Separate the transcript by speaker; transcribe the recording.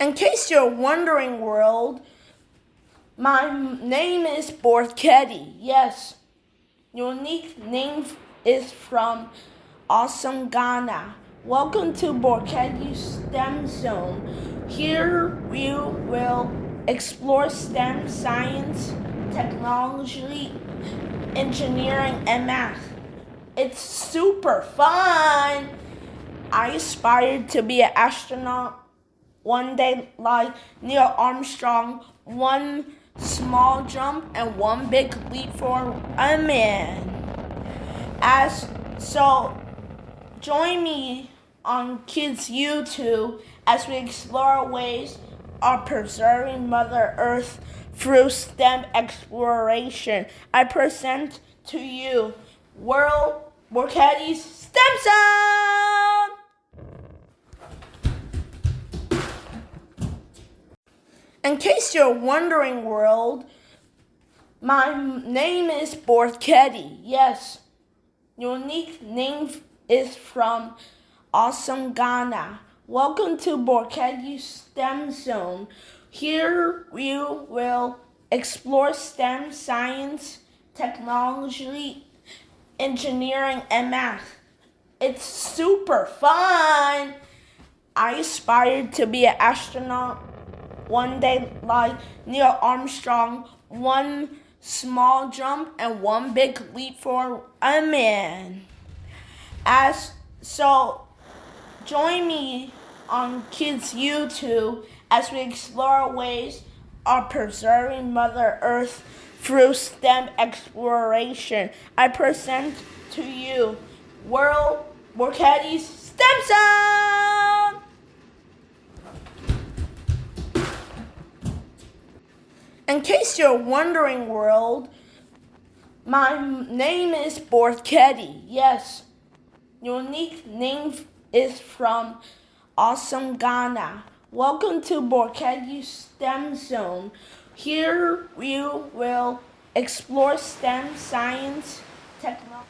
Speaker 1: In case you're wondering, world, my name is Borketey. Yes, unique name is from awesome Ghana. Welcome to Borketey STEM Zone. Here we will explore STEM, science, technology, engineering, and math. It's super fun! I aspired to be an astronaut one day like Neil Armstrong, one small jump and one big leap for a man. So join me on Kids YouTube as we explore ways of preserving Mother Earth through STEM exploration. I present to you World Borketey's STEM Zone! In case you're wondering, world, my name is Borketey. Yes, unique name is from awesome Ghana. Welcome to Borketey STEM Zone. Here we will explore STEM, science, technology, engineering, and math. It's super fun! I aspired to be an astronaut one day like Neil Armstrong, one small jump and one big leap for a man. So join me on Kids YouTube as we explore ways of preserving Mother Earth through STEM exploration. I present to you World Borketey's STEM Zone! In case you're wondering, world, my name is Borketey. Yes, unique name is from awesome Ghana. Welcome to Borketey STEM Zone. Here we will explore STEM, science, technology.